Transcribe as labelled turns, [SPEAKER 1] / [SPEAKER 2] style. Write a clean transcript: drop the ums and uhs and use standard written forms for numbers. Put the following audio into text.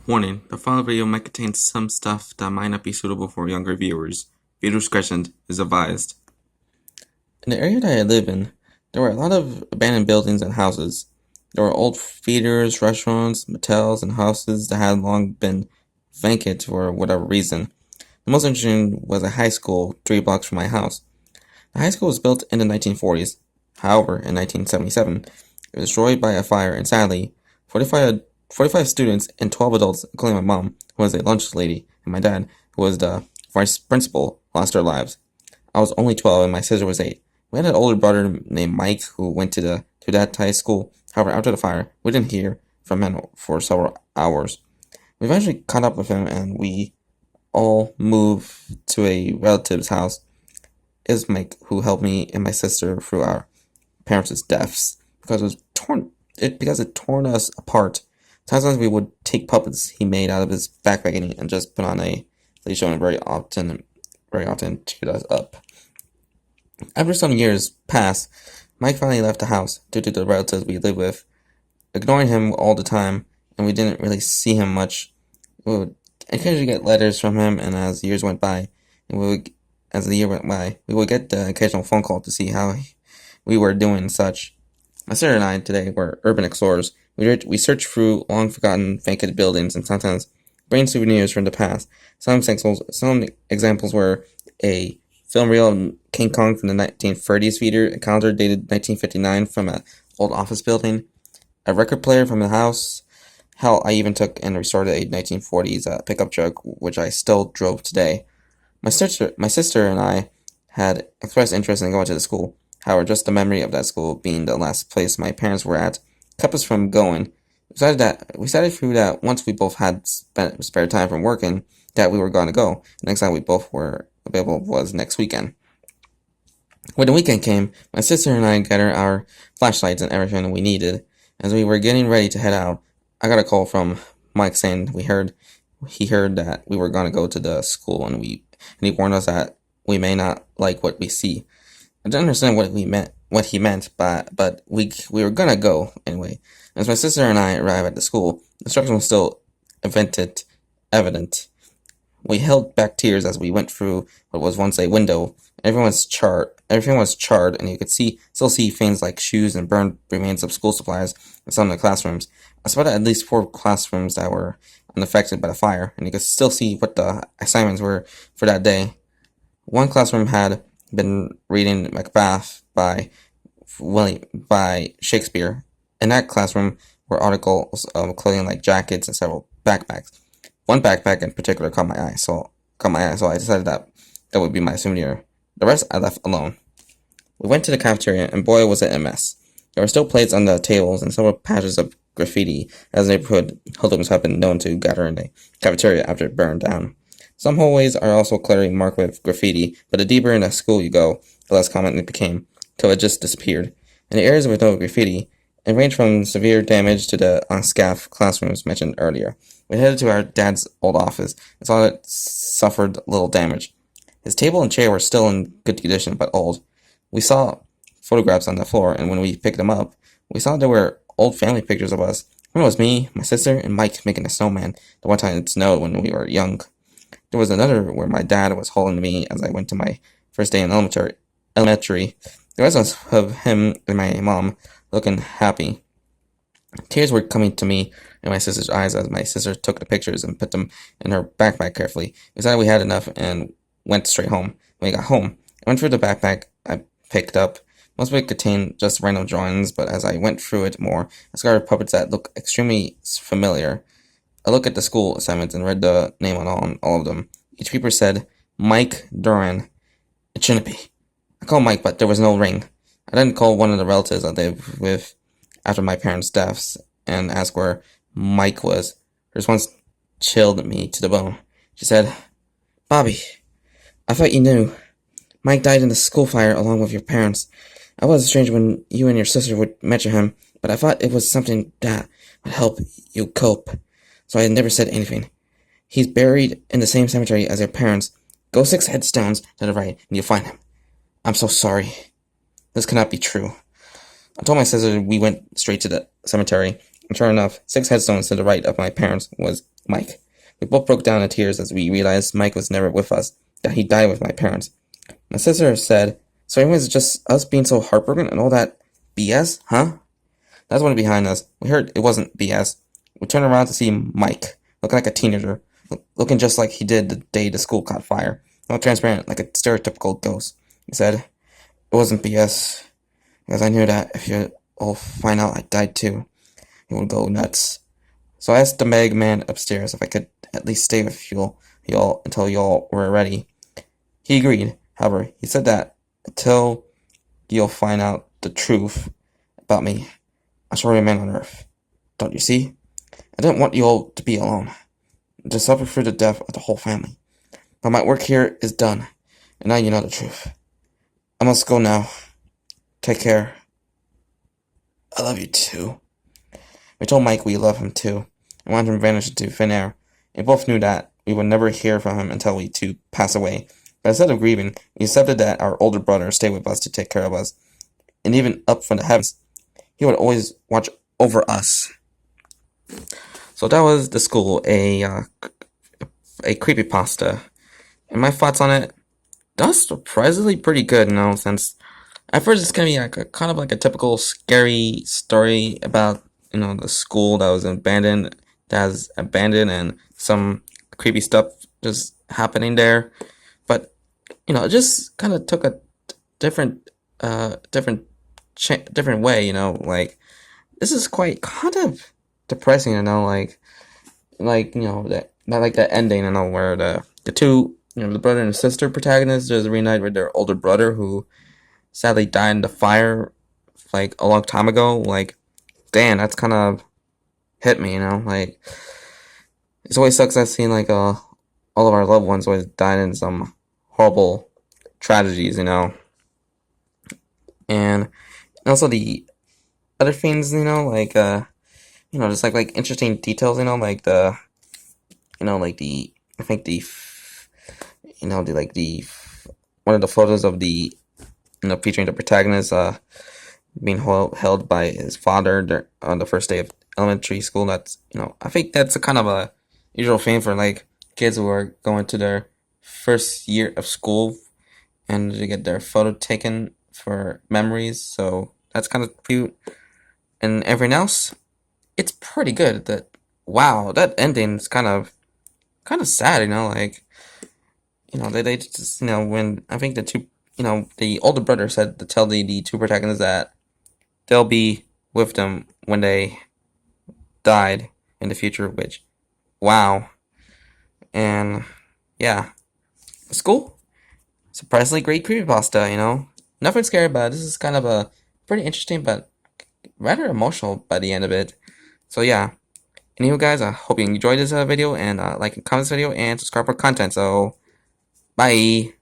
[SPEAKER 1] Warning, the following video might contain some stuff that might not be suitable for younger viewers. Viewer discretion is advised. In the area that I live in, there were a lot of abandoned buildings and houses. There were old theaters, restaurants, motels, and houses that had long been vacant for whatever reason. The most interesting was a high school 3 blocks from my house. The high school was built in the 1940s. However, in 1977, it was destroyed by a fire, and sadly, 45 students and 12 adults, including my mom, who was a lunch lady, and my dad, who was the vice principal, lost their lives. I was only 12 and my sister was 8. We had an older brother named Mike who went to that high school. However, after the fire, we didn't hear from him for several hours. We eventually caught up with him and we all moved to a relative's house. It was Mike who helped me and my sister through our parents' deaths because it torn us apart. Sometimes we would take puppets he made out of his backpack and just put on a leash on, and very often cheered us up. After some years passed, Mike finally left the house due to the relatives we lived with, ignoring him all the time, and we didn't really see him much. We would occasionally get letters from him, and as the year went by, we would get the occasional phone call to see how we were doing and such. My sister and I today were urban explorers. We searched through long-forgotten vacant buildings and sometimes bring souvenirs from the past. Some examples were a film reel of King Kong from the 1930s theater, a calendar dated 1959 from an old office building, a record player from the house. Hell, I even took and restored a 1940s pickup truck, which I still drove today. My sister and I had expressed interest in going to the school. However, just the memory of that school being the last place my parents were at kept us from going. We decided through that once we both had spare time from working, that we were going to go. The next time we both were available was next weekend. When the weekend came, my sister and I gathered our flashlights and everything we needed. As we were getting ready to head out, I got a call from Mike saying he heard that we were going to go to the school, and he warned us that we may not like what we see. I didn't understand what he meant, but we were gonna go anyway. As my sister and I arrived at the school, the destruction was still evident. We held back tears as we went through what was once a window. Everything was charred, and you could still see things like shoes and burned remains of school supplies in some of the classrooms. I spotted at least 4 classrooms that were unaffected by the fire, and you could still see what the assignments were for that day. One classroom had been reading Macbeth by Shakespeare. In that classroom were articles of clothing like jackets and several backpacks. One backpack in particular caught my eye, so I decided that would be my souvenir. The rest I left alone. We went to the cafeteria, and boy was it a mess. There were still plates on the tables and several patches of graffiti, as neighborhood hoodlums have been known to gather in the cafeteria after it burned down. Some hallways are also clearly marked with graffiti, but the deeper in the school you go, the less common it became, till it just disappeared. In the areas with no graffiti, it ranged from severe damage to the unscathed classrooms mentioned earlier. We headed to our dad's old office and saw it suffered little damage. His table and chair were still in good condition, but old. We saw photographs on the floor, and when we picked them up, we saw there were old family pictures of us. One was me, my sister, and Mike making a snowman, the one time it snowed when we were young. There was another where my dad was holding me as I went to my first day in elementary. The rest was of him and my mom looking happy. Tears were coming to me in my sister's eyes as my sister took the pictures and put them in her backpack carefully. We decided we had enough and went straight home. When we got home, I went through the backpack I picked up. Most of it contained just random drawings, but as I went through it more, I discovered puppets that looked extremely familiar. I looked at the school assignments and read the name on all of them. Each paper said, Mike Duran. It shouldn't be. I called Mike, but there was no ring. I then called one of the relatives I lived with after my parents' deaths and asked where Mike was. Her response chilled me to the bone. She said, Bobby, I thought you knew. Mike died in the school fire along with your parents. I was strange when you and your sister would mention him, but I thought it was something that would help you cope. So I never said anything. He's buried in the same cemetery as your parents. Go 6 headstones to the right, and you'll find him. I'm so sorry. This cannot be true. I told my sister we went straight to the cemetery. And sure enough, 6 headstones to the right of my parents was Mike. We both broke down in tears as we realized Mike was never with us, that he died with my parents. My sister said, "So it was just us being so heartbroken and all that BS, huh?" That's one behind us. We heard it wasn't BS. We turned around to see Mike, looking like a teenager, looking just like he did the day the school caught fire, all transparent like a stereotypical ghost. He said, "It wasn't BS, because I knew that if you all find out I died too, it would go nuts." So I asked the Meg man upstairs if I could at least stay with y'all until y'all were ready. He agreed. However, he said that until you'll find out the truth about me, I shall remain on Earth. Don't you see? I didn't want you all to be alone, to suffer through the death of the whole family. But my work here is done, and now you know the truth. I must go now. Take care. I love you too. We told Mike we love him too, and wanted him to vanish into thin air. We both knew that we would never hear from him until we too pass away. But instead of grieving, we accepted that our older brother stay with us to take care of us. And even up from the heavens, he would always watch over us. So that was The School, a creepypasta. And my thoughts on it, that's surprisingly pretty good, since at first it's gonna be like kind of like a typical scary story about, the school that was abandoned and some creepy stuff just happening there. But, it just kind of took a different, different way, like, this is quite kind of depressing, like that ending, where the two, the brother and sister protagonists just reunite with their older brother who sadly died in the fire like a long time ago. Like, damn, that's kind of hit me, like, it's always sucks that seeing like all of our loved ones always died in some horrible tragedies, and also the other things, like just like interesting details, like like the I think the one of the photos of the featuring the protagonist being held by his father on the first day of elementary school. That's I think that's a kind of a usual thing for like kids who are going to their first year of school and to get their photo taken for memories. So that's kind of cute. And everything else, it's pretty good. That wow, that ending is kind of sad. Like they just when I think the two the older brother said to tell the two protagonists that they'll be with them when they died in the future. Which wow, and yeah, it's cool. Surprisingly great creepypasta. Nothing scary about it. This is kind of a pretty interesting but rather emotional by the end of it. So yeah. Anyway, guys, I hope you enjoyed this video and like and comment this video and subscribe for content. So bye.